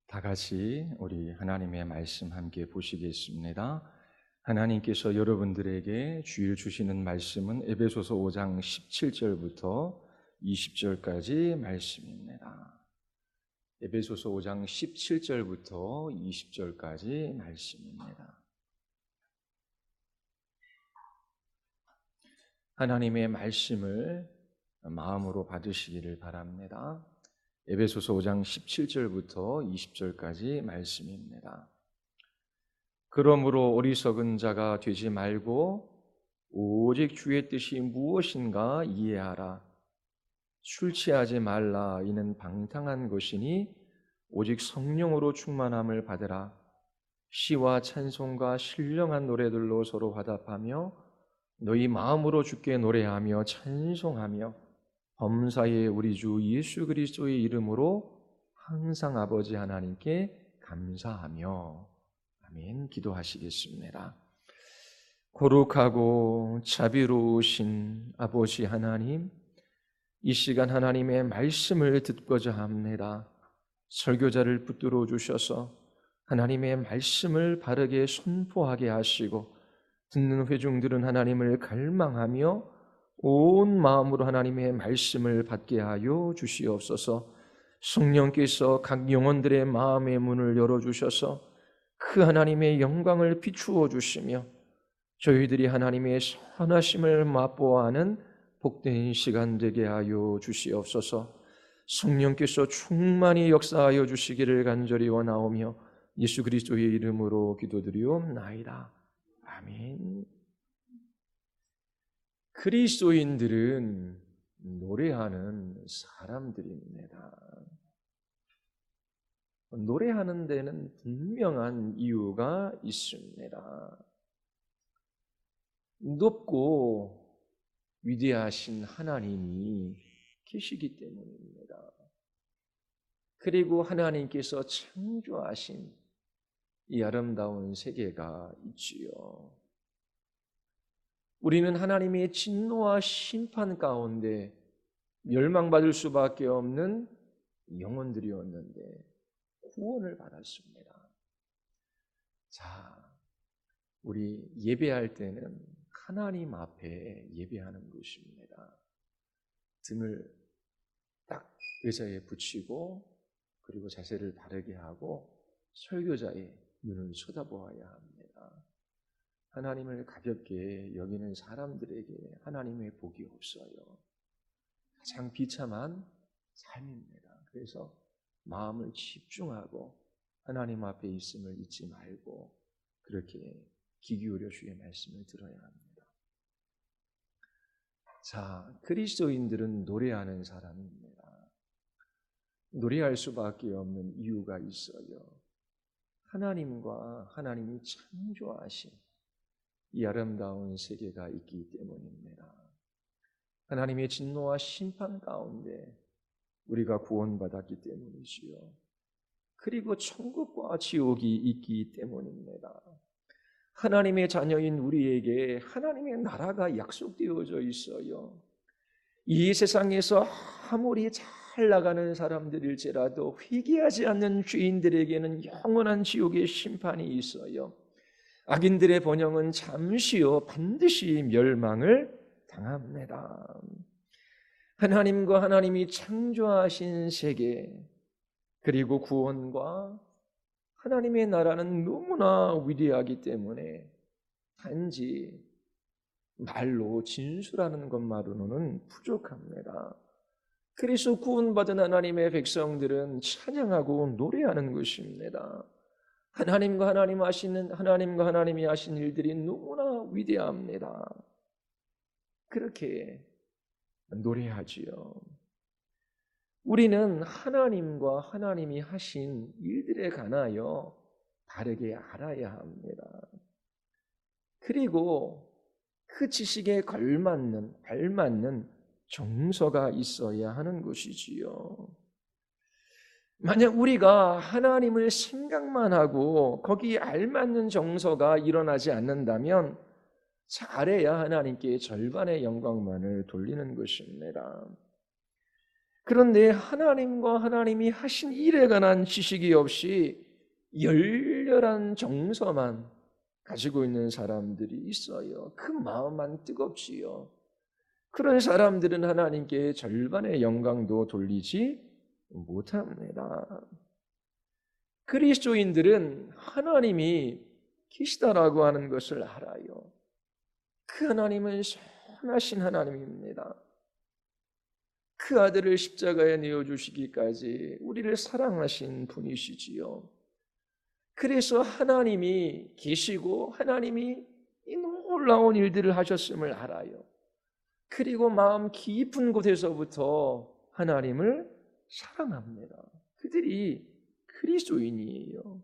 다 같이 우리 하나님의 말씀 함께 보시겠습니다. 하나님께서 여러분들에게 주일 주시는 말씀은 에베소서 5장 17절부터 20절까지 말씀입니다. 에베소서 5장 17절부터 20절까지 말씀입니다. 하나님의 말씀을 마음으로 받으시기를 바랍니다. 에베소서 5장 17절부터 20절까지 말씀입니다. 그러므로 어리석은 자가 되지 말고 오직 주의 뜻이 무엇인가 이해하라. 술 취하지 말라. 이는 방탕한 것이니 오직 성령으로 충만함을 받으라. 시와 찬송과 신령한 노래들로 서로 화답하며 너희 마음으로 주께 노래하며 찬송하며 범사에 우리 주 예수 그리스도의 이름으로 항상 아버지 하나님께 감사하며 아멘. 기도하시겠습니다. 거룩하고 자비로우신 아버지 하나님, 이 시간 하나님의 말씀을 듣고자 합니다. 설교자를 붙들어 주셔서 하나님의 말씀을 바르게 선포하게 하시고 듣는 회중들은 하나님을 갈망하며 온 마음으로 하나님의 말씀을 받게 하여 주시옵소서. 성령께서 각 영혼들의 마음의 문을 열어주셔서 그 하나님의 영광을 비추어 주시며 저희들이 하나님의 선하심을 맛보아하는 복된 시간 되게 하여 주시옵소서. 성령께서 충만히 역사하여 주시기를 간절히 원하오며 예수 그리스도의 이름으로 기도드리옵나이다. 아멘. 그리스도인들은 노래하는 사람들입니다. 노래하는 데는 분명한 이유가 있습니다. 높고 위대하신 하나님이 계시기 때문입니다. 그리고 하나님께서 창조하신 이 아름다운 세계가 있지요. 우리는 하나님의 진노와 심판 가운데 멸망받을 수밖에 없는 영혼들이었는데 구원을 받았습니다. 자, 우리 예배할 때는 하나님 앞에 예배하는 것입니다. 등을 딱 의자에 붙이고 그리고 자세를 바르게 하고 설교자의 눈을 쳐다보아야 합니다. 하나님을 가볍게 여기는 사람들에게 하나님의 복이 없어요. 가장 비참한 삶입니다. 그래서 마음을 집중하고 하나님 앞에 있음을 잊지 말고 그렇게 귀 기울여 주의 말씀을 들어야 합니다. 자, 그리스도인들은 노래하는 사람입니다. 노래할 수밖에 없는 이유가 있어요. 하나님과 하나님이 창조하신 이 아름다운 세계가 있기 때문입니다. 하나님의 진노와 심판 가운데 우리가 구원받았기 때문이지요. 그리고 천국과 지옥이 있기 때문입니다. 하나님의 자녀인 우리에게 하나님의 나라가 약속되어져 있어요. 이 세상에서 아무리 잘 나가는 사람들일지라도 회개하지 않는 죄인들에게는 영원한 지옥의 심판이 있어요. 악인들의 번영은 잠시요 반드시 멸망을 당합니다. 하나님과 하나님이 창조하신 세계 그리고 구원과 하나님의 나라는 너무나 위대하기 때문에 단지 말로 진술하는 것만으로는 부족합니다. 그래서 구원받은 하나님의 백성들은 찬양하고 노래하는 것입니다. 하나님과 하나님이 하신 일들이 너무나 위대합니다. 그렇게 노래하지요. 우리는 하나님과 하나님이 하신 일들에 관하여 바르게 알아야 합니다. 그리고 그 지식에 알맞는 정서가 있어야 하는 것이지요. 만약 우리가 하나님을 생각만 하고 거기에 알맞는 정서가 일어나지 않는다면 잘해야 하나님께 절반의 영광만을 돌리는 것입니다. 그런데 하나님과 하나님이 하신 일에 관한 지식이 없이 열렬한 정서만 가지고 있는 사람들이 있어요. 그 마음만 뜨겁지요. 그런 사람들은 하나님께 절반의 영광도 돌리지 못합니다. 그리스도인들은 하나님이 계시다라고 하는 것을 알아요. 그 하나님은 선하신 하나님입니다. 그 아들을 십자가에 내어주시기까지 우리를 사랑하신 분이시지요. 그래서 하나님이 계시고 하나님이 이 놀라운 일들을 하셨음을 알아요. 그리고 마음 깊은 곳에서부터 하나님을 사랑합니다. 그들이 그리스도인이에요.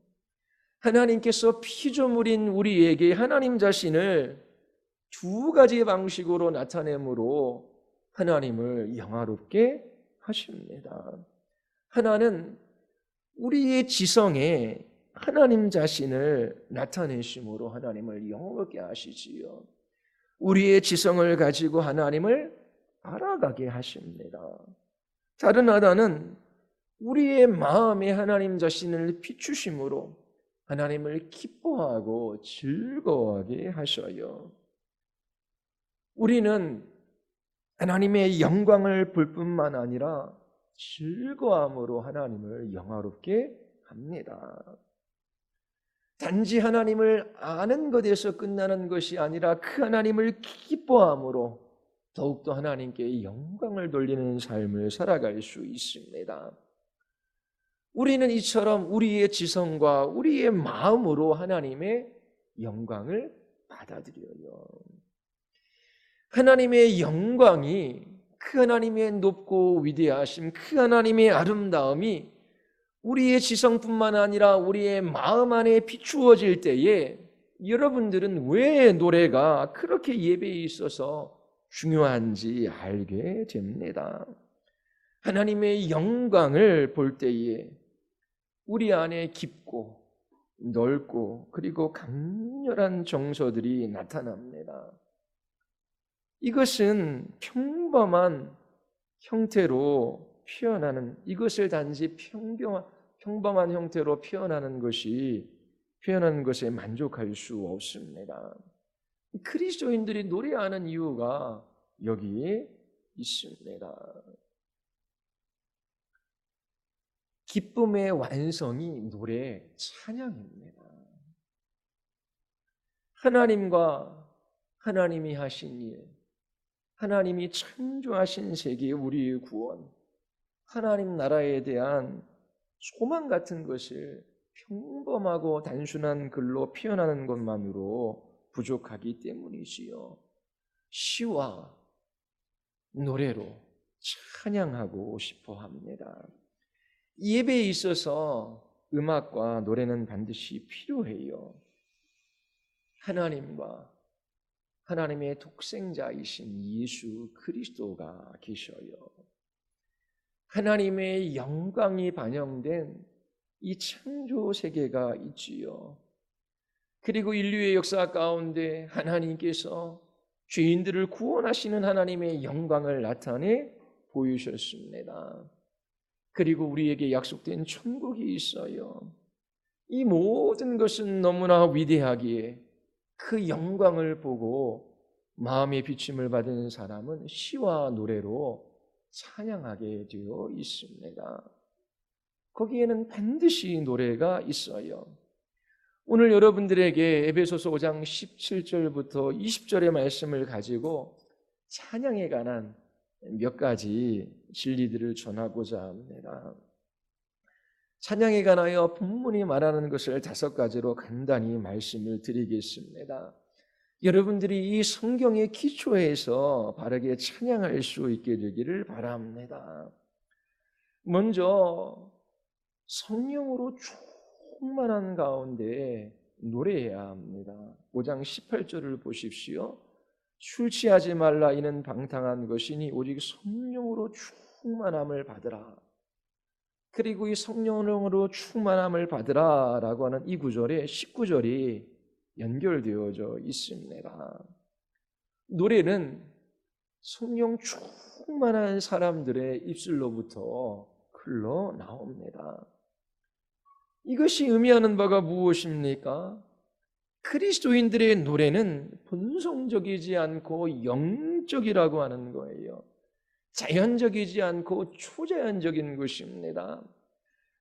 하나님께서 피조물인 우리에게 하나님 자신을 두 가지 방식으로 나타내므로 하나님을 영화롭게 하십니다. 하나는 우리의 지성에 하나님 자신을 나타내심으로 하나님을 영화롭게 하시지요. 우리의 지성을 가지고 하나님을 알아가게 하십니다. 다른 하나는 우리의 마음에 하나님 자신을 비추심으로 하나님을 기뻐하고 즐거워하게 하셔요. 우리는 하나님의 영광을 볼 뿐만 아니라 즐거움으로 하나님을 영화롭게 합니다. 단지 하나님을 아는 것에서 끝나는 것이 아니라 그 하나님을 기뻐함으로 더욱더 하나님께 영광을 돌리는 삶을 살아갈 수 있습니다. 우리는 이처럼 우리의 지성과 우리의 마음으로 하나님의 영광을 받아들여요. 하나님의 영광이, 그 하나님의 높고 위대하심, 그 하나님의 아름다움이 우리의 지성뿐만 아니라 우리의 마음 안에 비추어질 때에 여러분들은 왜 노래가 그렇게 예배에 있어서 중요한지 알게 됩니다. 하나님의 영광을 볼 때에 우리 안에 깊고 넓고 그리고 강렬한 정서들이 나타납니다. 이것은 평범한 형태로 표현하는, 이것을 단지 평범한 형태로 표현하는 것에 만족할 수 없습니다. 그리스도인들이 노래하는 이유가 여기에 있습니다. 기쁨의 완성이 노래, 찬양입니다. 하나님과 하나님이 하신 일, 하나님이 창조하신 세계, 우리의 구원, 하나님 나라에 대한 소망 같은 것을 평범하고 단순한 글로 표현하는 것만으로 부족하기 때문이지요. 시와 노래로 찬양하고 싶어 합니다. 예배에 있어서 음악과 노래는 반드시 필요해요. 하나님과 하나님의 독생자이신 예수 그리스도가 계셔요. 하나님의 영광이 반영된 이 창조 세계가 있지요. 그리고 인류의 역사 가운데 하나님께서 죄인들을 구원하시는 하나님의 영광을 나타내 보이셨습니다. 그리고 우리에게 약속된 천국이 있어요. 이 모든 것은 너무나 위대하기에 그 영광을 보고 마음의 비침을 받은 사람은 시와 노래로 찬양하게 되어 있습니다. 거기에는 반드시 노래가 있어요. 오늘 여러분들에게 에베소서 5장 17절부터 20절의 말씀을 가지고 찬양에 관한 몇 가지 진리들을 전하고자 합니다. 찬양에 관하여 본문이 말하는 것을 5가지로 간단히 말씀을 드리겠습니다. 여러분들이 이 성경의 기초에서 바르게 찬양할 수 있게 되기를 바랍니다. 먼저 성령으로 충만한 가운데 노래해야 합니다. 5장 18절을 보십시오. 술 취하지 말라, 이는 방탕한 것이니 오직 성령으로 충만함을 받으라. 그리고 이 성령으로 충만함을 받으라 라고 하는 이 구절에 19절이 연결되어져 있습니다. 노래는 성령 충만한 사람들의 입술로부터 흘러나옵니다. 이것이 의미하는 바가 무엇입니까? 그리스도인들의 노래는 본성적이지 않고 영적이라고 하는 거예요. 자연적이지 않고 초자연적인 것입니다.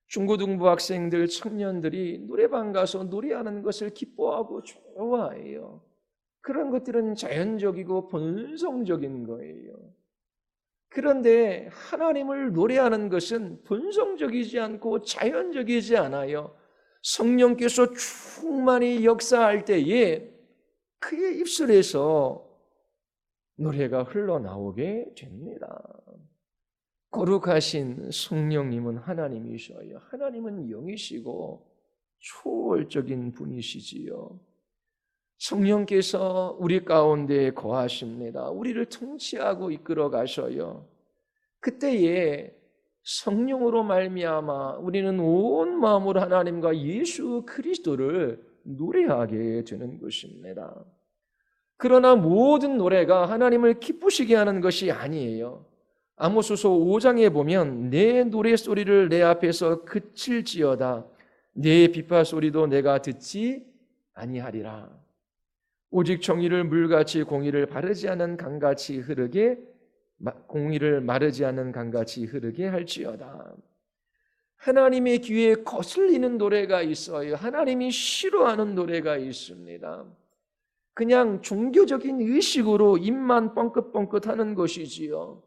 중고등부 학생들, 청년들이 노래방 가서 노래하는 것을 기뻐하고 좋아해요. 그런 것들은 자연적이고 본성적인 거예요. 그런데 하나님을 노래하는 것은 본성적이지 않고 자연적이지 않아요. 성령께서 충만히 역사할 때에 그의 입술에서 노래가 흘러나오게 됩니다. 거룩하신 성령님은 하나님이셔요. 하나님은 영이시고 초월적인 분이시지요. 성령께서 우리 가운데 거하십니다. 우리를 통치하고 이끌어 가셔요. 그때에 성령으로 말미암아 우리는 온 마음으로 하나님과 예수 그리스도를 노래하게 되는 것입니다. 그러나 모든 노래가 하나님을 기쁘시게 하는 것이 아니에요. 아모스서 5장에 보면 내 노래소리를 내 앞에서 그칠지어다 내 비파 소리도 내가 듣지 아니하리라. 오직 정의를 물같이 공의를 바르지 않은 강같이 흐르게 공의를 마르지 않은 강같이 흐르게 할지어다. 하나님의 귀에 거슬리는 노래가 있어요. 하나님이 싫어하는 노래가 있습니다. 그냥 종교적인 의식으로 입만 뻥긋뻥긋하는 것이지요.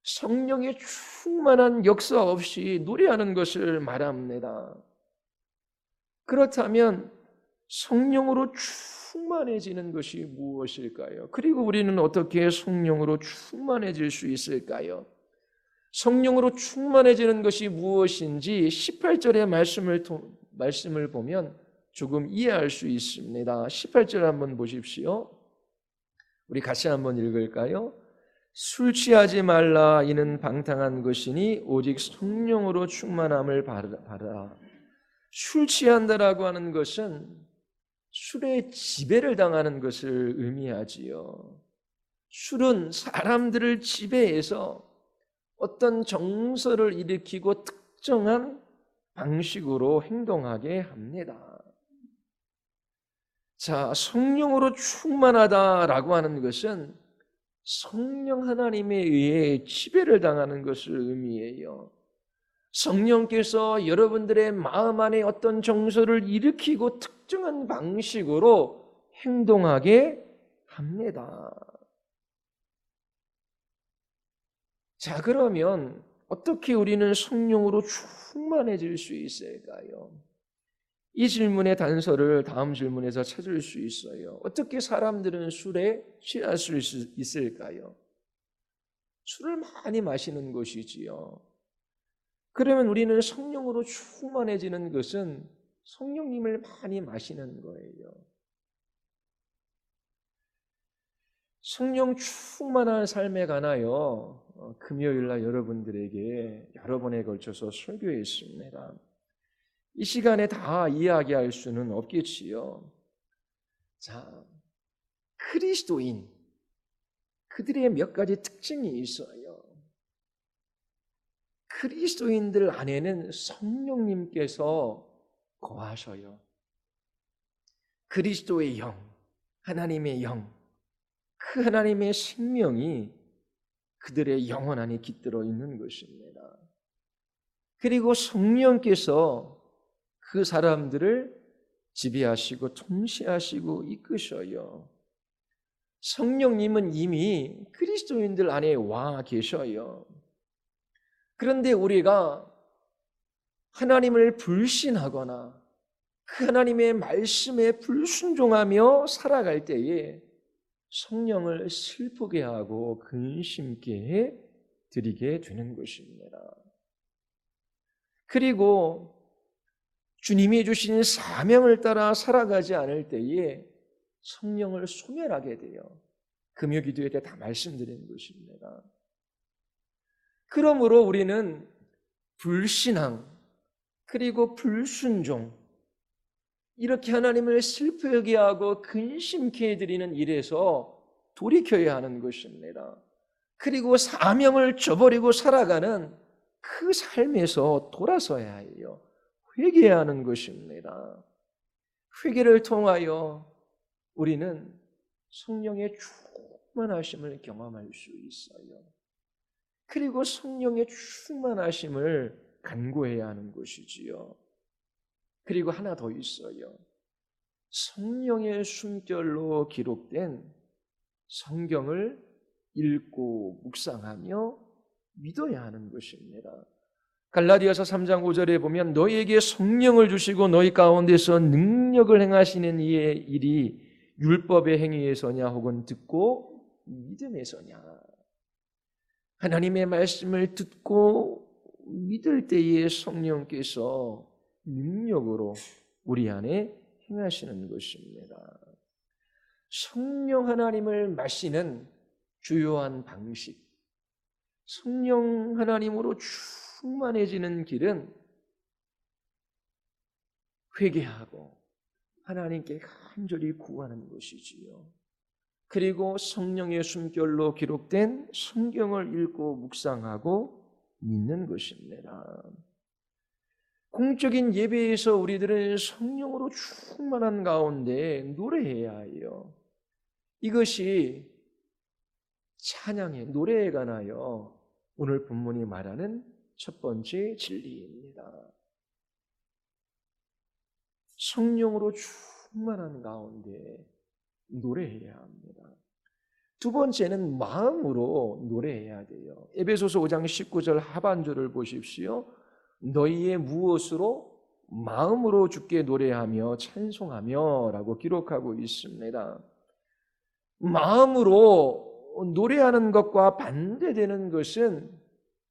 성령의 충만한 역사 없이 노래하는 것을 말합니다. 그렇다면 성령으로 충만해지는 것이 무엇일까요? 그리고 우리는 어떻게 성령으로 충만해질 수 있을까요? 성령으로 충만해지는 것이 무엇인지 18절의 말씀을 보면 조금 이해할 수 있습니다. 18절 한번 보십시오. 우리 같이 한번 읽을까요? 술 취하지 말라 이는 방탕한 것이니 오직 성령으로 충만함을 바라. 술 취한다라고 하는 것은 술에 지배를 당하는 것을 의미하지요. 술은 사람들을 지배해서 어떤 정서를 일으키고 특정한 방식으로 행동하게 합니다. 자, 성령으로 충만하다라고 하는 것은 성령 하나님에 의해 지배를 당하는 것을 의미해요. 성령께서 여러분들의 마음 안에 어떤 정서를 일으키고 특정한 방식으로 행동하게 합니다. 자, 그러면 어떻게 우리는 성령으로 충만해질 수 있을까요? 이 질문의 단서를 다음 질문에서 찾을 수 있어요. 어떻게 사람들은 술에 취할 수 있을까요? 술을 많이 마시는 것이지요. 그러면 우리는 성령으로 충만해지는 것은 성령님을 많이 마시는 거예요. 성령 충만한 삶에 관하여 금요일 날 여러분들에게 여러 번에 걸쳐서 설교했습니다. 이 시간에 다 이야기할 수는 없겠지요. 자, 그리스도인 그들의 몇 가지 특징이 있어요. 그리스도인들 안에는 성령님께서 거하셔요. 그리스도의 영, 하나님의 영, 그 하나님의 생명이 그들의 영혼 안에 깃들어 있는 것입니다. 그리고 성령께서 그 사람들을 지배하시고 통치하시고 이끄셔요. 성령님은 이미 그리스도인들 안에 와 계셔요. 그런데 우리가 하나님을 불신하거나 그 하나님의 말씀에 불순종하며 살아갈 때에 성령을 슬프게 하고 근심케 드리게 되는 것입니다. 그리고 주님이 주신 사명을 따라 살아가지 않을 때에 성령을 소멸하게 돼요. 금요기도회 때 다 말씀드린 것입니다. 그러므로 우리는 불신앙 그리고 불순종 이렇게 하나님을 슬프게 하고 근심케 해드리는 일에서 돌이켜야 하는 것입니다. 그리고 사명을 저버리고 살아가는 그 삶에서 돌아서야 해요. 회개해야 하는 것입니다. 회개를 통하여 우리는 성령의 충만하심을 경험할 수 있어요. 그리고 성령의 충만하심을 간구해야 하는 것이지요. 그리고 하나 더 있어요. 성령의 숨결로 기록된 성경을 읽고 묵상하며 믿어야 하는 것입니다. 갈라디아서 3장 5절에 보면 너희에게 성령을 주시고 너희 가운데서 능력을 행하시는 이의 일이 율법의 행위에서냐 혹은 듣고 믿음에서냐. 하나님의 말씀을 듣고 믿을 때에 성령께서 능력으로 우리 안에 행하시는 것입니다. 성령 하나님을 마시는 주요한 방식, 성령 하나님으로 충만해지는 길은 회개하고 하나님께 간절히 구하는 것이지요. 그리고 성령의 숨결로 기록된 성경을 읽고 묵상하고 믿는 것입니다. 공적인 예배에서 우리들은 성령으로 충만한 가운데 노래해야 해요. 이것이 찬양의 노래에 관하여 오늘 본문이 말하는 첫 번째 진리입니다. 성령으로 충만한 가운데 노래해야 합니다. 두 번째는 마음으로 노래해야 돼요. 에베소서 5장 19절 하반절을 보십시오. 너희의 무엇으로 마음으로 주께 노래하며 찬송하며 라고 기록하고 있습니다. 마음으로 노래하는 것과 반대되는 것은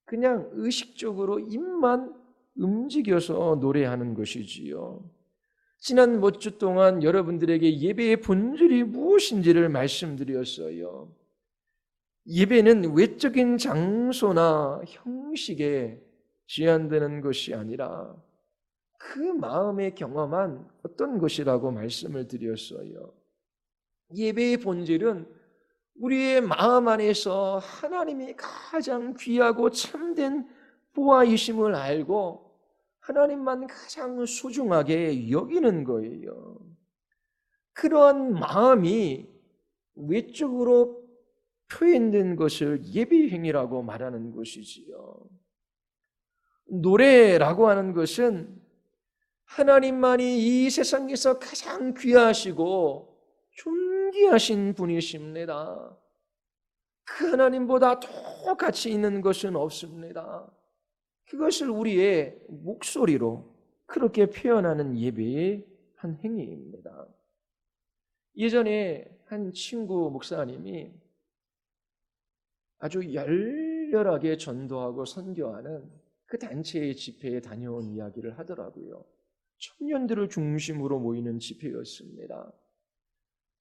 그냥 의식적으로 입만 움직여서 노래하는 것이지요. 지난 몇 주 동안 여러분들에게 예배의 본질이 무엇인지를 말씀드렸어요. 예배는 외적인 장소나 형식에 제한되는 것이 아니라 그 마음에 경험한 어떤 것이라고 말씀을 드렸어요. 예배의 본질은 우리의 마음 안에서 하나님이 가장 귀하고 참된 보아이심을 알고 하나님만 가장 소중하게 여기는 거예요. 그러한 마음이 외적으로 표현된 것을 예배행위라고 말하는 것이지요. 노래라고 하는 것은 하나님만이 이 세상에서 가장 귀하시고 존귀하신 분이십니다. 그 하나님보다 더 가치 있는 것은 없습니다. 그것을 우리의 목소리로 그렇게 표현하는 예배의 한 행위입니다. 예전에 한 친구 목사님이 아주 열렬하게 전도하고 선교하는 그 단체의 집회에 다녀온 이야기를 하더라고요. 청년들을 중심으로 모이는 집회였습니다.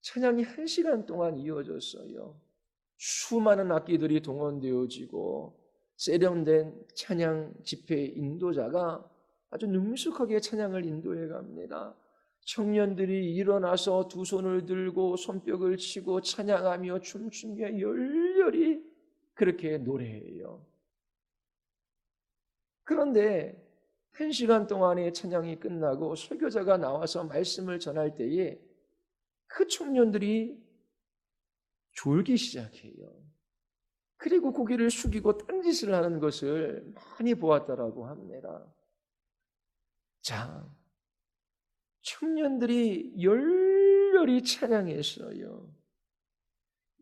찬양이 1시간 동안 이어졌어요. 수많은 악기들이 동원되어지고 세련된 찬양 집회 인도자가 아주 능숙하게 찬양을 인도해 갑니다. 청년들이 일어나서 두 손을 들고 손뼉을 치고 찬양하며 춤추며 열렬히 그렇게 노래해요. 그런데 1시간 동안의 찬양이 끝나고 설교자가 나와서 말씀을 전할 때에 그 청년들이 졸기 시작해요. 그리고 고개를 숙이고 딴짓을 하는 것을 많이 보았다라고 합니다. 자, 청년들이 열렬히 찬양했어요.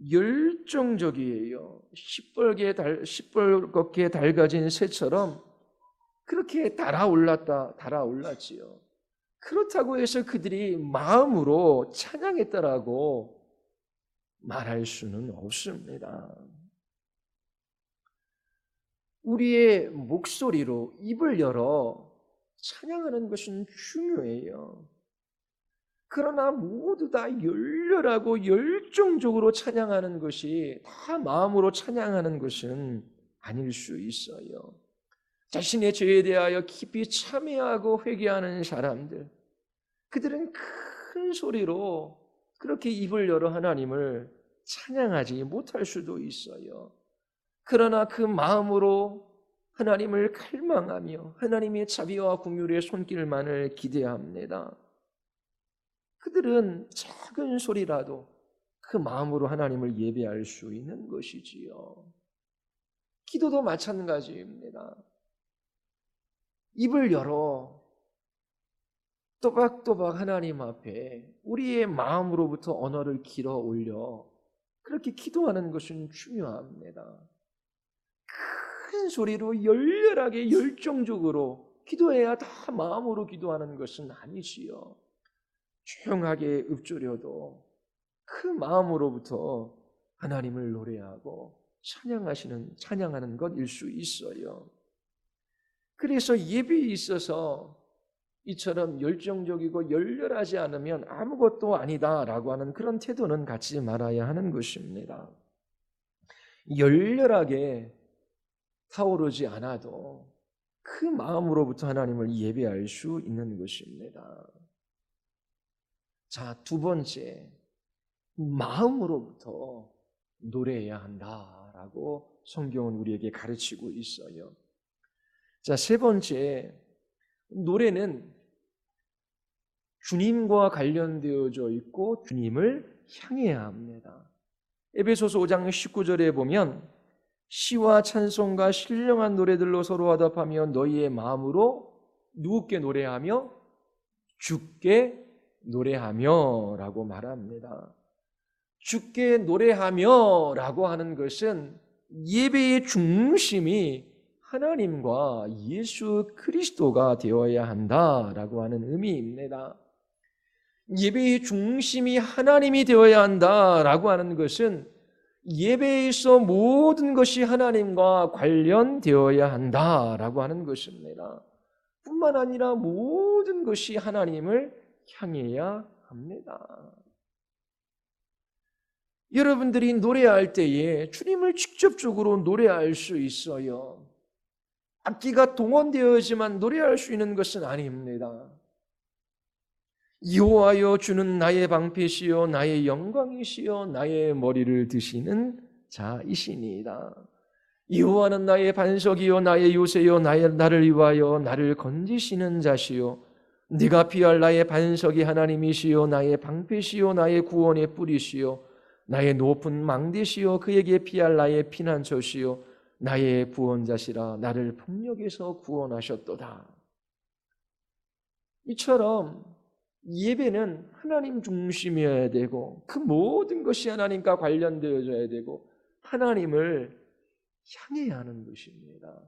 열정적이에요. 시뻘겋게 달가진 새처럼 그렇게 달아올랐지요. 그렇다고 해서 그들이 마음으로 찬양했다라고 말할 수는 없습니다. 우리의 목소리로 입을 열어 찬양하는 것은 중요해요. 그러나 모두 다 열렬하고 열정적으로 찬양하는 것이 다 마음으로 찬양하는 것은 아닐 수 있어요. 자신의 죄에 대하여 깊이 참회하고 회개하는 사람들, 그들은 큰 소리로 그렇게 입을 열어 하나님을 찬양하지 못할 수도 있어요. 그러나 그 마음으로 하나님을 갈망하며 하나님의 자비와 긍휼의 손길만을 기대합니다. 그들은 작은 소리라도 그 마음으로 하나님을 예배할 수 있는 것이지요. 기도도 마찬가지입니다. 입을 열어 또박또박 하나님 앞에 우리의 마음으로부터 언어를 길어 올려 그렇게 기도하는 것은 중요합니다. 큰 소리로 열렬하게 열정적으로 기도해야 다 마음으로 기도하는 것은 아니지요. 조용하게 읊조려도 그 마음으로부터 하나님을 노래하고 찬양하는 것일 수 있어요. 그래서 예배에 있어서 이처럼 열정적이고 열렬하지 않으면 아무것도 아니다라고 하는 그런 태도는 갖지 말아야 하는 것입니다. 열렬하게 타오르지 않아도 그 마음으로부터 하나님을 예배할 수 있는 것입니다. 자, 두 번째, 마음으로부터 노래해야 한다라고 성경은 우리에게 가르치고 있어요. 자, 세 번째, 노래는 주님과 관련되어져 있고 주님을 향해야 합니다. 에베소서 5장 19절에 보면 시와 찬송과 신령한 노래들로 서로 화답하며 너희의 마음으로 누구께 노래하며 주께 노래하며 라고 말합니다. 주께 노래하며 라고 하는 것은 예배의 중심이 하나님과 예수 그리스도가 되어야 한다라고 하는 의미입니다. 예배의 중심이 하나님이 되어야 한다라고 하는 것은 예배에서 모든 것이 하나님과 관련되어야 한다라고 하는 것입니다. 뿐만 아니라 모든 것이 하나님을 향해야 합니다. 여러분들이 노래할 때에 주님을 직접적으로 노래할 수 있어요. 악기가 동원되어야지만 노래할 수 있는 것은 아닙니다. 여호와여 주는 나의 방패시요 나의 영광이시요 나의 머리를 드시는 자이시니이다. 여호와는 나의 반석이요 나의 요새요 나를 위하여 나를 건지시는 자시요 네가 피할 나의 반석이 하나님이시요 나의 방패시요 나의 구원의 뿌리시요 나의 높은 망대시요 그에게 피할 나의 피난처시요 나의 구원자시라 나를 폭력에서 구원하셨도다. 이처럼 예배는 하나님 중심이어야 되고 그 모든 것이 하나님과 관련되어져야 되고 하나님을 향해야 하는 것입니다.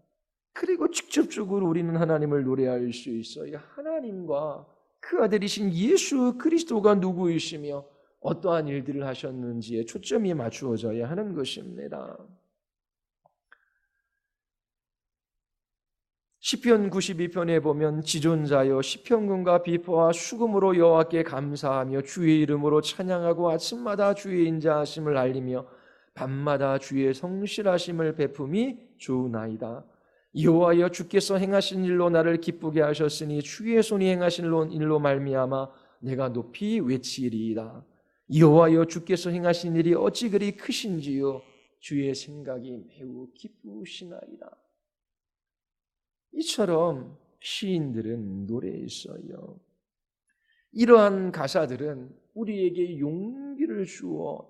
그리고 직접적으로 우리는 하나님을 노래할 수 있어요. 하나님과 그 아들이신 예수 그리스도가 누구이시며 어떠한 일들을 하셨는지에 초점이 맞추어져야 하는 것입니다. 시편 92편에 보면 지존자여 시편군과 비포와 수금으로 여호와께 감사하며 주의 이름으로 찬양하고 아침마다 주의 인자하심을 알리며 밤마다 주의 성실하심을 베품이 좋으나이다. 여호와여 주께서 행하신 일로 나를 기쁘게 하셨으니 주의 손이 행하신 일로 말미암아 내가 높이 외치리이다. 여호와여 주께서 행하신 일이 어찌 그리 크신지요 주의 생각이 매우 기쁘시나이다. 이처럼 시인들은 노래했어요. 이러한 가사들은 우리에게 용기를 주어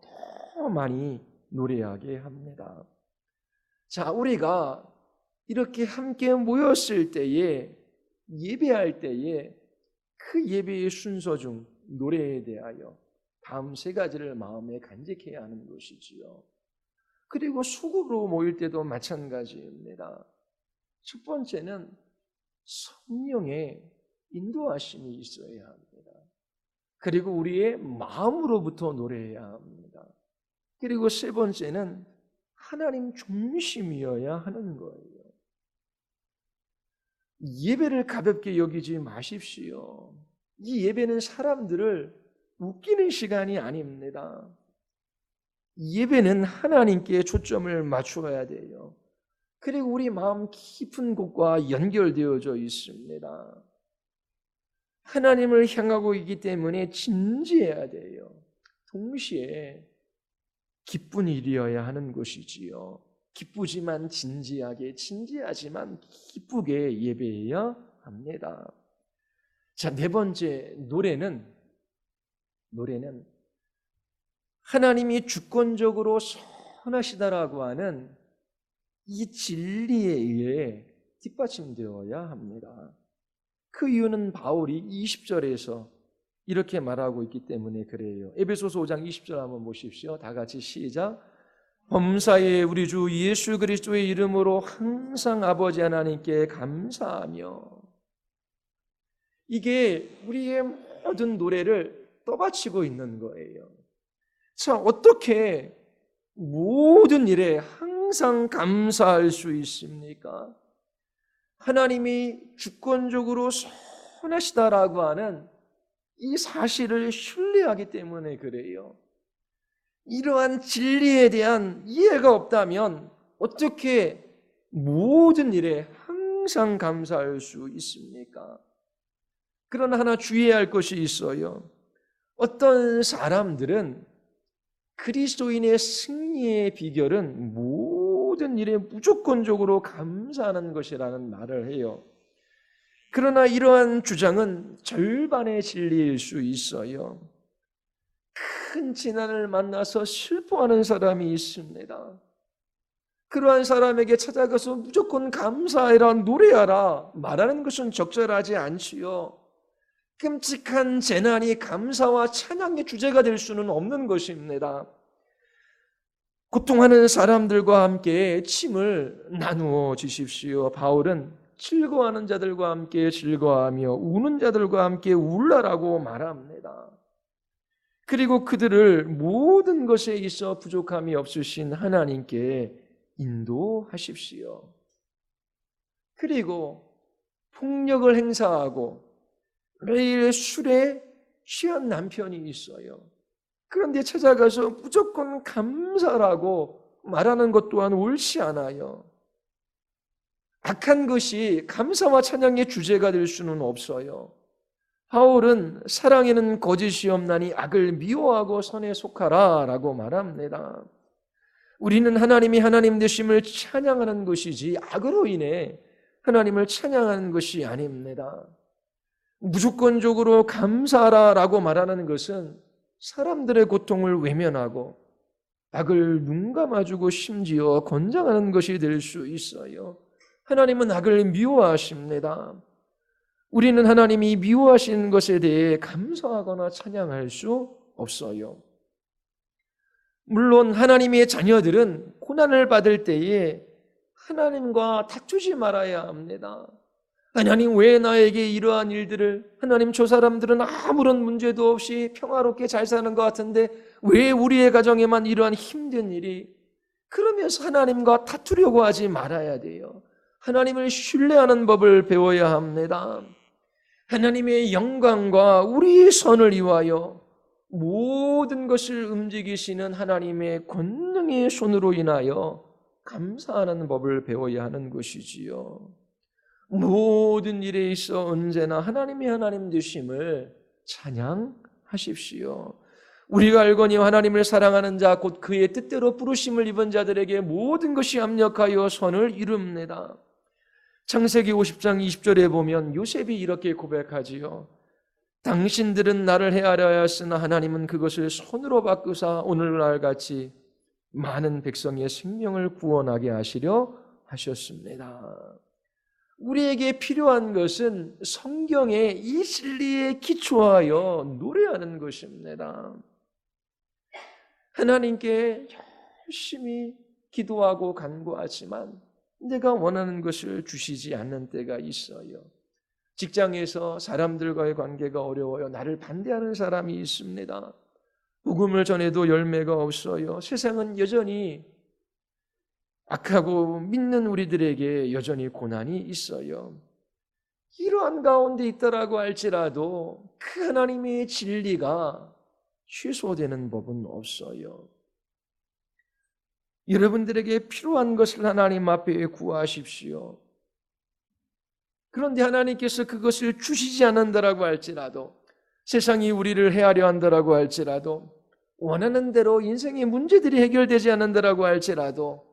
더 많이 노래하게 합니다. 자, 우리가 이렇게 함께 모였을 때에 예배할 때에 그 예배의 순서 중 노래에 대하여 다음 세 가지를 마음에 간직해야 하는 것이지요. 그리고 수급으로 모일 때도 마찬가지입니다. 첫 번째는 성령의 인도하심이 있어야 합니다. 그리고 우리의 마음으로부터 노래해야 합니다. 그리고 세 번째는 하나님 중심이어야 하는 거예요. 예배를 가볍게 여기지 마십시오. 이 예배는 사람들을 웃기는 시간이 아닙니다. 예배는 하나님께 초점을 맞추어야 돼요. 그리고 우리 마음 깊은 곳과 연결되어져 있습니다. 하나님을 향하고 있기 때문에 진지해야 돼요. 동시에 기쁜 일이어야 하는 것이지요. 기쁘지만 진지하게, 진지하지만 기쁘게 예배해야 합니다. 자, 네 번째, 노래는 하나님이 주권적으로 선하시다라고 하는 이 진리에 의해 뒷받침되어야 합니다. 그 이유는 바울이 20절에서 이렇게 말하고 있기 때문에 그래요. 에베소서 5장 20절 한번 보십시오. 다 같이 시작. 범사에 우리 주 예수 그리스도의 이름으로 항상 아버지 하나님께 감사하며. 이게 우리의 모든 노래를 떠받치고 있는 거예요. 자, 어떻게 모든 일에 항상 감사할 수 있습니까? 하나님이 주권적으로 선하시다라고 하는 이 사실을 신뢰하기 때문에 그래요. 이러한 진리에 대한 이해가 없다면 어떻게 모든 일에 항상 감사할 수 있습니까? 그러나 하나 주의해야 할 것이 있어요. 어떤 사람들은 그리스도인의 승리의 비결은 모든 일에 무조건적으로 감사하는 것이라는 말을 해요. 그러나 이러한 주장은 절반의 진리일 수 있어요. 큰 재난을 만나서 슬퍼하는 사람이 있습니다. 그러한 사람에게 찾아가서 무조건 감사해라, 노래하라 말하는 것은 적절하지 않지요. 끔찍한 재난이 감사와 찬양의 주제가 될 수는 없는 것입니다. 고통하는 사람들과 함께 침을 나누어 주십시오. 바울은 즐거워하는 자들과 함께 즐거워하며 우는 자들과 함께 울라라고 말합니다. 그리고 그들을 모든 것에 있어 부족함이 없으신 하나님께 인도하십시오. 그리고 폭력을 행사하고 매일 술에 취한 남편이 있어요. 그런데 찾아가서 무조건 감사라고 말하는 것 또한 옳지 않아요. 악한 것이 감사와 찬양의 주제가 될 수는 없어요. 바울은 사랑에는 거짓이 없나니 악을 미워하고 선에 속하라 라고 말합니다. 우리는 하나님이 하나님 되심을 찬양하는 것이지 악으로 인해 하나님을 찬양하는 것이 아닙니다. 무조건적으로 감사하라 라고 말하는 것은 사람들의 고통을 외면하고 악을 눈감아주고 심지어 권장하는 것이 될 수 있어요. 하나님은 악을 미워하십니다. 우리는 하나님이 미워하시는 것에 대해 감사하거나 찬양할 수 없어요. 물론 하나님의 자녀들은 고난을 받을 때에 하나님과 다투지 말아야 합니다. 하나님 왜 나에게 이러한 일들을, 하나님 저 사람들은 아무런 문제도 없이 평화롭게 잘 사는 것 같은데 왜 우리의 가정에만 이러한 힘든 일이, 그러면서 하나님과 다투려고 하지 말아야 돼요. 하나님을 신뢰하는 법을 배워야 합니다. 하나님의 영광과 우리의 선을 위하여 모든 것을 움직이시는 하나님의 권능의 손으로 인하여 감사하는 법을 배워야 하는 것이지요. 모든 일에 있어 언제나 하나님이 하나님 되심을 찬양하십시오. 우리가 알거니와 하나님을 사랑하는 자 곧 그의 뜻대로 부르심을 입은 자들에게 모든 것이 합력하여 선을 이룹니다. 창세기 50장 20절에 보면 요셉이 이렇게 고백하지요. 당신들은 나를 헤아려 하였으나 하나님은 그것을 손으로 바꾸사 오늘날 같이 많은 백성의 생명을 구원하게 하시려 하셨습니다. 우리에게 필요한 것은 성경의 이 진리에 기초하여 노래하는 것입니다. 하나님께 열심히 기도하고 간구하지만 내가 원하는 것을 주시지 않는 때가 있어요. 직장에서 사람들과의 관계가 어려워요. 나를 반대하는 사람이 있습니다. 복음을 전해도 열매가 없어요. 세상은 여전히 악하고 믿는 우리들에게 여전히 고난이 있어요. 이러한 가운데 있다라고 할지라도 그 하나님의 진리가 취소되는 법은 없어요. 여러분들에게 필요한 것을 하나님 앞에 구하십시오. 그런데 하나님께서 그것을 주시지 않는다라고 할지라도, 세상이 우리를 헤아려 한다라고 할지라도, 원하는 대로 인생의 문제들이 해결되지 않는다라고 할지라도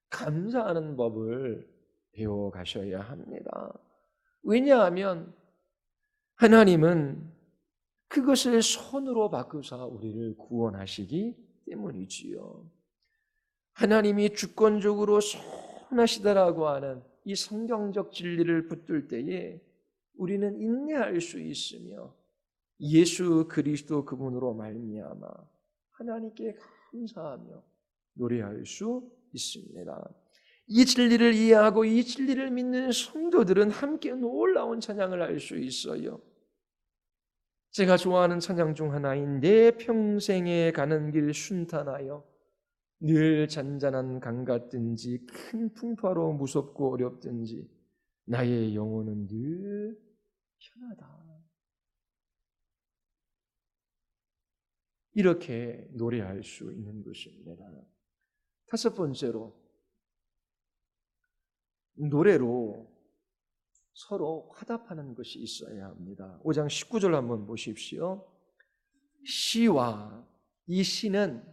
감사하는 법을 배워 가셔야 합니다. 왜냐하면 하나님은 그것을 선으로 바꾸사 우리를 구원하시기 때문이지요. 하나님이 주권적으로 선하시다라고 하는 이 성경적 진리를 붙들 때에 우리는 인내할 수 있으며 예수 그리스도 그분으로 말미암아 하나님께 감사하며 노래할 수 있습니다. 이 진리를 이해하고 이 진리를 믿는 성도들은 함께 놀라운 찬양을 할 수 있어요. 제가 좋아하는 찬양 중 하나인 내 평생에 가는 길 순탄하여 늘 잔잔한 강 같든지 큰 풍파로 무섭고 어렵든지 나의 영혼은 늘 편하다. 이렇게 노래할 수 있는 것입니다. 다섯 번째로, 노래로 서로 화답하는 것이 있어야 합니다. 5장 19절 한번 보십시오. 시와, 이 시는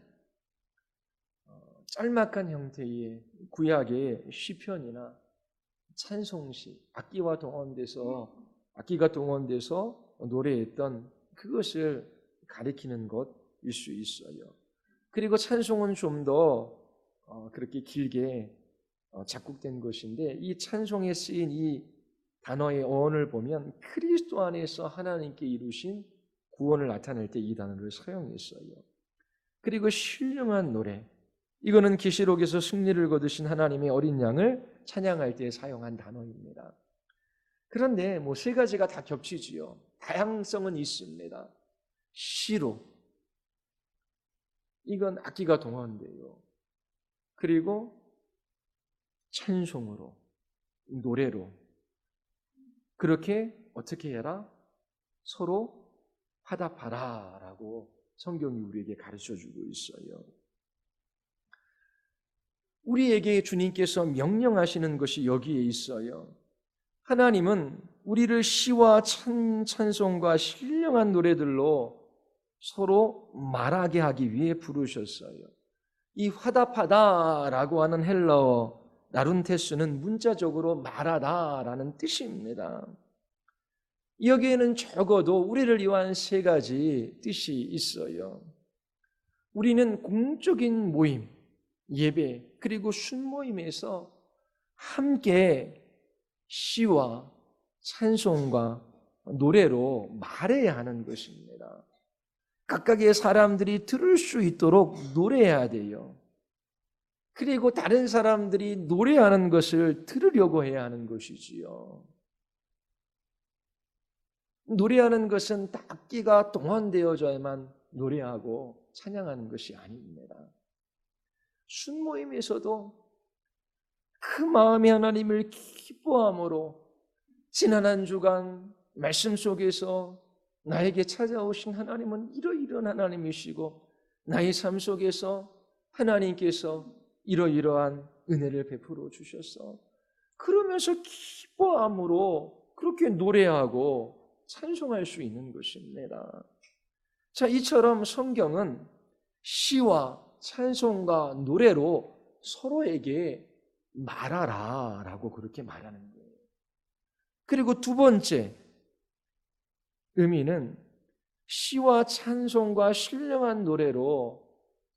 짤막한 형태의 구약의 시편이나 찬송시, 악기가 동원돼서 노래했던 그것을 가리키는 것일 수 있어요. 그리고 찬송은 좀 더 그렇게 길게 작곡된 것인데, 이 찬송에 쓰인 이 단어의 어원을 보면 그리스도 안에서 하나님께 이루신 구원을 나타낼 때 이 단어를 사용했어요. 그리고 신령한 노래, 이거는 계시록에서 승리를 거두신 하나님의 어린 양을 찬양할 때 사용한 단어입니다. 그런데 세 가지가 다 겹치지요. 다양성은 있습니다. 시로, 이건 악기가 동원돼요. 그리고 찬송으로, 노래로, 그렇게 어떻게 해라? 서로 화답하라 라고 성경이 우리에게 가르쳐주고 있어요. 우리에게 주님께서 명령하시는 것이 여기에 있어요. 하나님은 우리를 시와 찬송과 신령한 노래들로 서로 말하게 하기 위해 부르셨어요. 이 화답하다라고 하는 헬라어 나룬테스는 문자적으로 말하다라는 뜻입니다. 여기에는 적어도 우리를 위한 세 가지 뜻이 있어요. 우리는 공적인 모임, 예배, 그리고 순모임에서 함께 시와 찬송과 노래로 말해야 하는 것입니다. 각각의 사람들이 들을 수 있도록 노래해야 돼요. 그리고 다른 사람들이 노래하는 것을 들으려고 해야 하는 것이지요. 노래하는 것은 악기가 동원되어져야만 노래하고 찬양하는 것이 아닙니다. 순모임에서도 그 마음에 하나님을 기뻐함으로 지난 한 주간 말씀 속에서 나에게 찾아오신 하나님은 이러이러한 하나님이시고 나의 삶 속에서 하나님께서 이러이러한 은혜를 베풀어 주셔서 그러면서 기뻐함으로 그렇게 노래하고 찬송할 수 있는 것입니다. 자, 이처럼 성경은 시와 찬송과 노래로 서로에게 말하라 라고 그렇게 말하는 거예요. 그리고 두 번째 의미는 시와 찬송과 신령한 노래로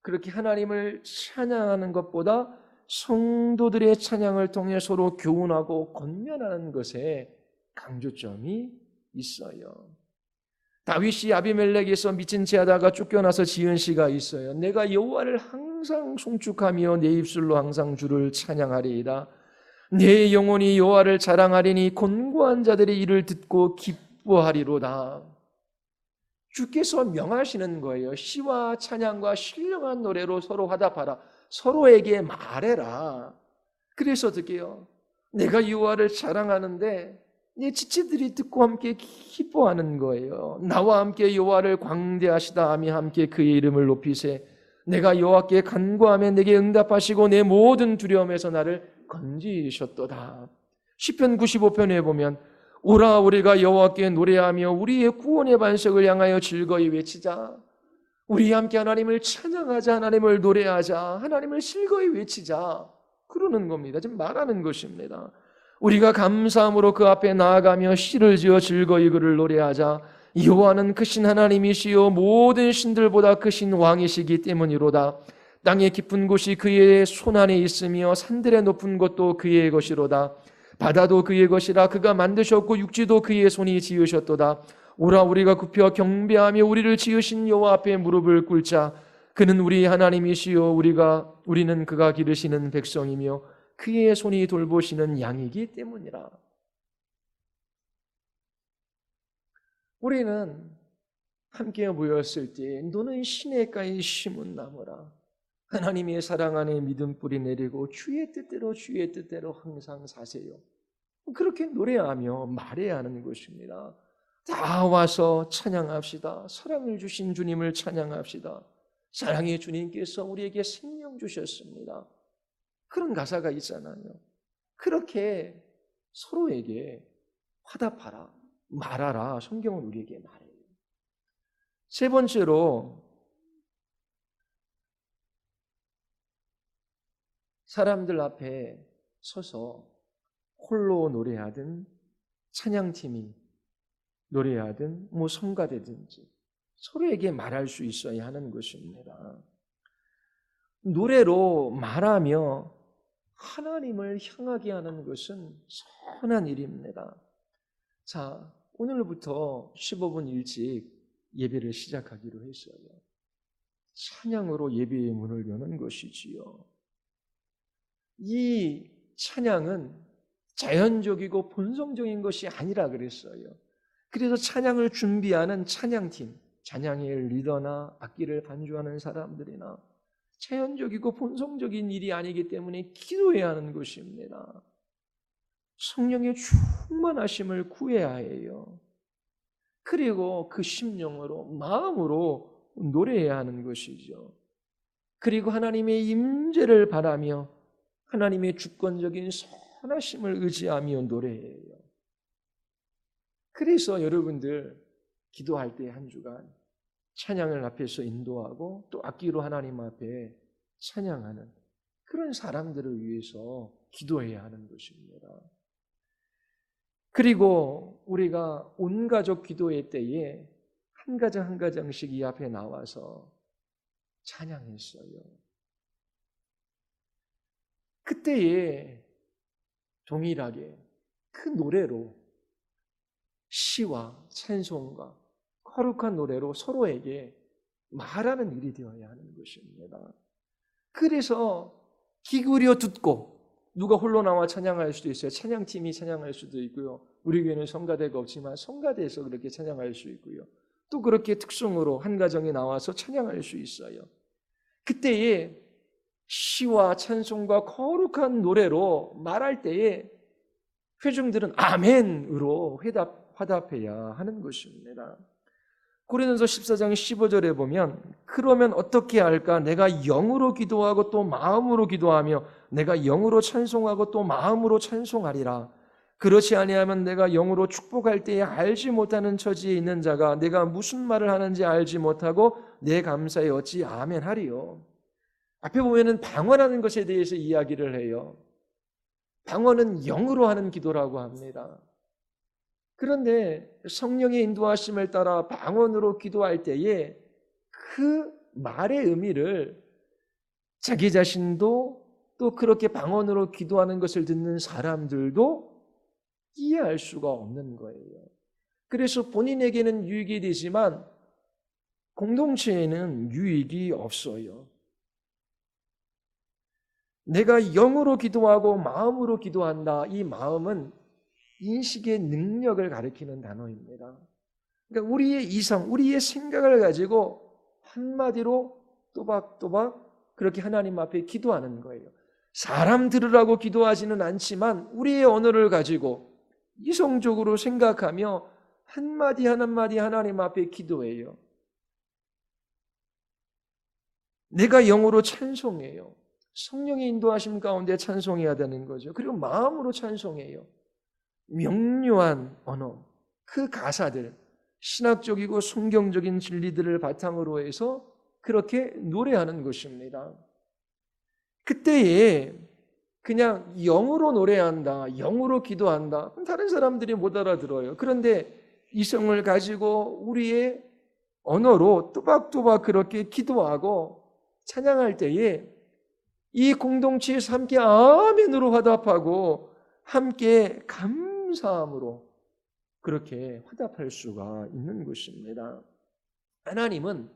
그렇게 하나님을 찬양하는 것보다 성도들의 찬양을 통해 서로 교훈하고 권면하는 것에 강조점이 있어요. 다윗이 아비멜렉에서 미친 채 하다가 쫓겨나서 지은 시가 있어요. 내가 여호와를 항상 송축하며 내 입술로 항상 주를 찬양하리이다. 내 영혼이 여호와를 자랑하리니 곤고한 자들의 이를 듣고 기뻐하리로다. 주께서 명하시는 거예요. 시와 찬양과 신령한 노래로 서로 화답하라. 서로에게 말해라. 그래서 어떻게 해요? 내가 여호와를 자랑하는데 내 지체들이 듣고 함께 기뻐하는 거예요. 나와 함께 여호와를 광대하시다 하며 함께 그의 이름을 높이세. 내가 여호와께 간구하며 내게 응답하시고 내 모든 두려움에서 나를 건지셨도다. 시편 95편에 보면 오라 우리가 여호와께 노래하며 우리의 구원의 반석을 향하여 즐거이 외치자. 우리 함께 하나님을 찬양하자. 하나님을 노래하자. 하나님을 즐거이 외치자. 그러는 겁니다. 지금 말하는 것입니다. 우리가 감사함으로 그 앞에 나아가며 시를 지어 즐거이 그를 노래하자. 여호와는 크신 하나님이시요 모든 신들보다 크신 왕이시기 때문이로다. 땅의 깊은 곳이 그의 손안에 있으며 산들의 높은 곳도 그의 것이로다. 바다도 그의 것이라. 그가 만드셨고 육지도 그의 손이 지으셨도다. 오라 우리가 굽혀 경배하며 우리를 지으신 여호와 앞에 무릎을 꿇자. 그는 우리 하나님이시요 우리는 그가 기르시는 백성이며 그의 손이 돌보시는 양이기 때문이라. 우리는 함께 모였을 때 너는 시냇가에 심은 나무라. 하나님의 사랑 안에 믿음 뿌리 내리고 주의 뜻대로 항상 사세요. 그렇게 노래하며 말해야 하는 것입니다. 다 와서 찬양합시다. 사랑을 주신 주님을 찬양합시다. 사랑의 주님께서 우리에게 생명 주셨습니다. 그런 가사가 있잖아요. 그렇게 서로에게 화답하라, 말하라. 성경은 우리에게 말해요. 세 번째로 사람들 앞에 서서 홀로 노래하든 찬양팀이 노래하든 성가대든지 서로에게 말할 수 있어야 하는 것입니다. 노래로 말하며 하나님을 향하게 하는 것은 선한 일입니다. 자, 오늘부터 15분 일찍 예배를 시작하기로 했어요. 찬양으로 예배의 문을 여는 것이지요. 이 찬양은 자연적이고 본성적인 것이 아니라 그랬어요. 그래서 찬양을 준비하는 찬양팀, 찬양의 리더나 악기를 반주하는 사람들이나 자연적이고 본성적인 일이 아니기 때문에 기도해야 하는 것입니다. 성령의 충만하심을 구해야 해요. 그리고 그 심령으로, 마음으로 노래해야 하는 것이죠. 그리고 하나님의 임재를 바라며 하나님의 주권적인 선하심을 의지하며 노래해요. 그래서 여러분들 기도할 때 한 주간 찬양을 앞에서 인도하고 또 악기로 하나님 앞에 찬양하는 그런 사람들을 위해서 기도해야 하는 것입니다. 그리고 우리가 온 가족 기도회 때에 한 가정 한 가정씩 이 앞에 나와서 찬양했어요. 그때에 동일하게 그 노래로 시와 찬송과 거룩한 노래로 서로에게 말하는 일이 되어야 하는 것입니다. 그래서 기울여 듣고 누가 홀로 나와 찬양할 수도 있어요. 찬양팀이 찬양할 수도 있고요. 우리 교회는 성가대가 없지만 성가대에서 그렇게 찬양할 수 있고요. 또 그렇게 특성으로 한 가정에 나와서 찬양할 수 있어요. 그때에 시와 찬송과 거룩한 노래로 말할 때에 회중들은 아멘으로 화답해야 하는 것입니다. 고린도서 14장 15절에 보면 그러면 어떻게 할까? 내가 영으로 기도하고 또 마음으로 기도하며 내가 영으로 찬송하고 또 마음으로 찬송하리라. 그렇지 아니하면 내가 영으로 축복할 때에 알지 못하는 처지에 있는 자가 내가 무슨 말을 하는지 알지 못하고 내 감사에 어찌 아멘하리요. 앞에 보면은 방언하는 것에 대해서 이야기를 해요. 방언은 영으로 하는 기도라고 합니다. 그런데 성령의 인도하심을 따라 방언으로 기도할 때에 그 말의 의미를 자기 자신도 또 그렇게 방언으로 기도하는 것을 듣는 사람들도 이해할 수가 없는 거예요. 그래서 본인에게는 유익이 되지만 공동체에는 유익이 없어요. 내가 영으로 기도하고 마음으로 기도한다. 이 마음은 인식의 능력을 가리키는 단어입니다. 그러니까 우리의 이성, 우리의 생각을 가지고 한마디로 또박또박 그렇게 하나님 앞에 기도하는 거예요. 사람 들으라고 기도하지는 않지만 우리의 언어를 가지고 이성적으로 생각하며 한마디 한마디 하나님 앞에 기도해요. 내가 영으로 찬송해요. 성령의 인도하심 가운데 찬송해야 되는 거죠. 그리고 마음으로 찬송해요. 명료한 언어, 그 가사들, 신학적이고 성경적인 진리들을 바탕으로 해서 그렇게 노래하는 것입니다. 그때에 그냥 영으로 노래한다, 영으로 기도한다. 그럼 다른 사람들이 못 알아들어요. 그런데 이성을 가지고 우리의 언어로 또박또박 그렇게 기도하고 찬양할 때에 이 공동체에서 함께 아멘으로 화답하고 함께 감사함으로 그렇게 화답할 수가 있는 것입니다. 하나님은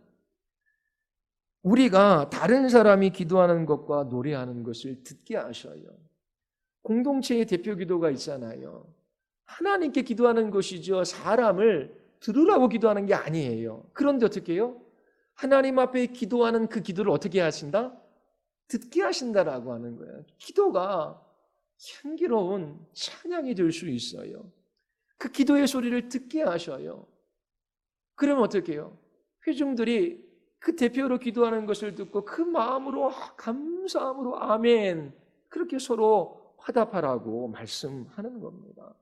우리가 다른 사람이 기도하는 것과 노래하는 것을 듣게 하셔요. 공동체의 대표 기도가 있잖아요. 하나님께 기도하는 것이죠. 사람을 들으라고 기도하는 게 아니에요. 그런데 어떻게 해요? 하나님 앞에 기도하는 그 기도를 어떻게 하신다? 듣게 하신다라고 하는 거예요. 기도가 향기로운 찬양이 될 수 있어요. 그 기도의 소리를 듣게 하셔요. 그러면 어떻게 해요? 회중들이 그 대표로 기도하는 것을 듣고 그 마음으로 감사함으로 아멘 그렇게 서로 화답하라고 말씀하는 겁니다.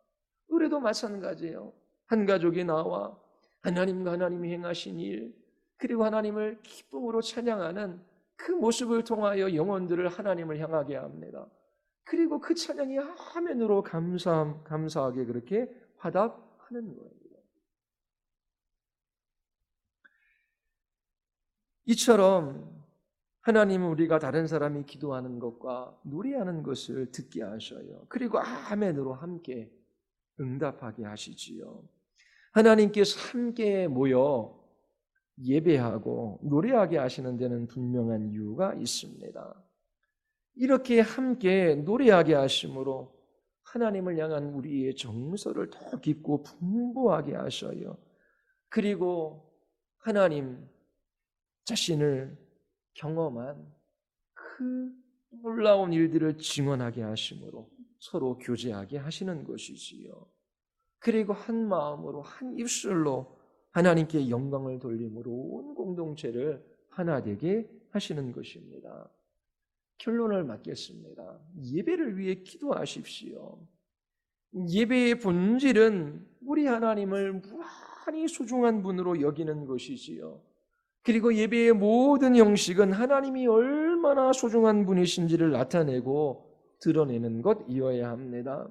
노래도 마찬가지예요. 한 가족이 나와 하나님과 하나님이 행하신 일 그리고 하나님을 기쁨으로 찬양하는 그 모습을 통하여 영혼들을 하나님을 향하게 합니다. 그리고 그 찬양이 아멘으로 감사하게 그렇게 화답하는 거예요. 이처럼 하나님은 우리가 다른 사람이 기도하는 것과 노래하는 것을 듣게 하셔요. 그리고 아멘으로 함께 응답하게 하시지요. 하나님께서 함께 모여 예배하고 노래하게 하시는 데는 분명한 이유가 있습니다. 이렇게 함께 노래하게 하심으로 하나님을 향한 우리의 정서를 더 깊고 풍부하게 하셔요. 그리고 하나님 자신을 경험한 그 놀라운 일들을 증언하게 하심으로 서로 교제하게 하시는 것이지요. 그리고 한 마음으로 한 입술로 하나님께 영광을 돌림으로 온 공동체를 하나 되게 하시는 것입니다. 결론을 맺겠습니다. 예배를 위해 기도하십시오. 예배의 본질은 우리 하나님을 무한히 소중한 분으로 여기는 것이지요. 그리고 예배의 모든 형식은 하나님이 얼마나 소중한 분이신지를 나타내고 드러내는 것이어야 합니다.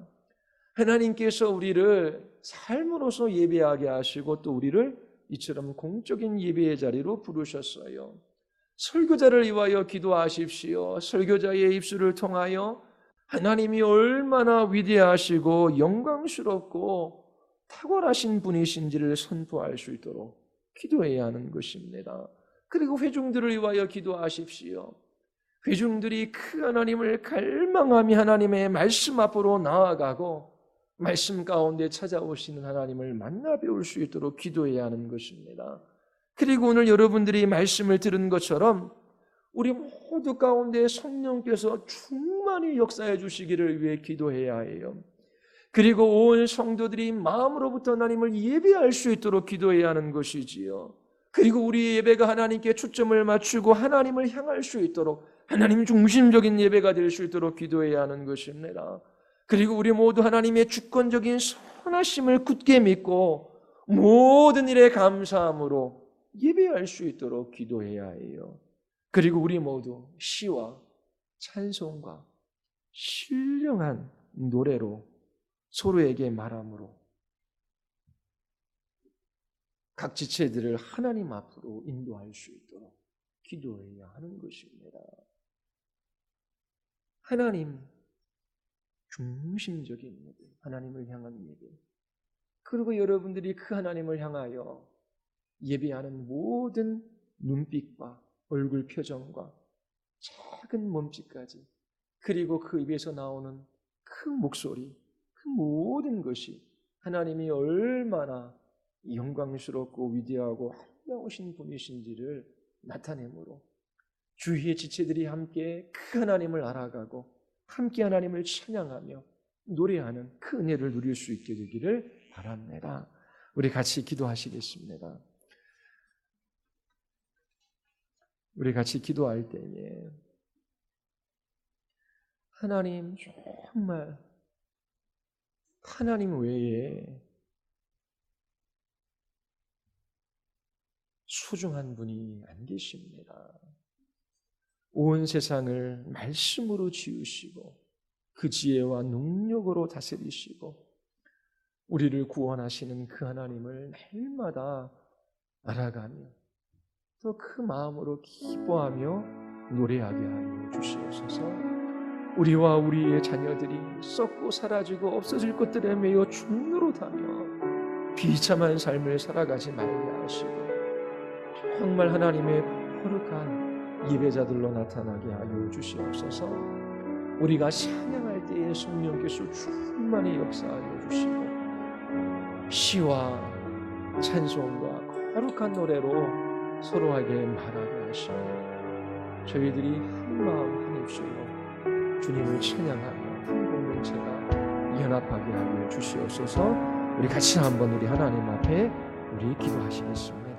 하나님께서 우리를 삶으로서 예배하게 하시고 또 우리를 이처럼 공적인 예배의 자리로 부르셨어요. 설교자를 위하여 기도하십시오. 설교자의 입술을 통하여 하나님이 얼마나 위대하시고 영광스럽고 탁월하신 분이신지를 선포할 수 있도록 기도해야 하는 것입니다. 그리고 회중들을 위하여 기도하십시오. 회중들이 그 하나님을 갈망하며 하나님의 말씀 앞으로 나아가고 말씀 가운데 찾아오시는 하나님을 만나 배울 수 있도록 기도해야 하는 것입니다. 그리고 오늘 여러분들이 말씀을 들은 것처럼 우리 모두 가운데 성령께서 충만히 역사해 주시기를 위해 기도해야 해요. 그리고 온 성도들이 마음으로부터 하나님을 예배할 수 있도록 기도해야 하는 것이지요. 그리고 우리의 예배가 하나님께 초점을 맞추고 하나님을 향할 수 있도록 하나님 중심적인 예배가 될 수 있도록 기도해야 하는 것입니다. 그리고 우리 모두 하나님의 주권적인 선하심을 굳게 믿고 모든 일에 감사함으로 예배할 수 있도록 기도해야 해요. 그리고 우리 모두 시와 찬송과 신령한 노래로 서로에게 말함으로 각 지체들을 하나님 앞으로 인도할 수 있도록 기도해야 하는 것입니다. 하나님 중심적인 예배, 하나님을 향한 예배. 그리고 여러분들이 그 하나님을 향하여 예배하는 모든 눈빛과 얼굴 표정과 작은 몸짓까지 그리고 그 입에서 나오는 그 목소리, 그 모든 것이 하나님이 얼마나 영광스럽고 위대하고 아름다우신 분이신지를 나타내므로 주위의 지체들이 함께 그 하나님을 알아가고 함께 하나님을 찬양하며 노래하는 그 은혜를 누릴 수 있게 되기를 바랍니다. 우리 같이 기도하시겠습니다. 우리 같이 기도할 때에 하나님 정말 하나님 외에 소중한 분이 안 계십니다. 온 세상을 말씀으로 지으시고 그 지혜와 능력으로 다스리시고 우리를 구원하시는 그 하나님을 날마다 알아가며 또 그 마음으로 기뻐하며 노래하게 하여 주시옵소서. 우리와 우리의 자녀들이 썩고 사라지고 없어질 것들에 매여 죽노릇하며 비참한 삶을 살아가지 말게 하시고 정말 하나님의 거룩한 예배자들로 나타나게 하여 주시옵소서. 우리가 찬양할 때에 성령께서 충만히 역사하여 주시고 시와 찬송과 거룩한 노래로 서로에게 말하게 하시고 저희들이 한 마음 한 입술로 주님을 찬양하며 한 공동체가 연합하게 하여 주시옵소서. 우리 같이 한번 우리 하나님 앞에 우리 기도하시겠습니다.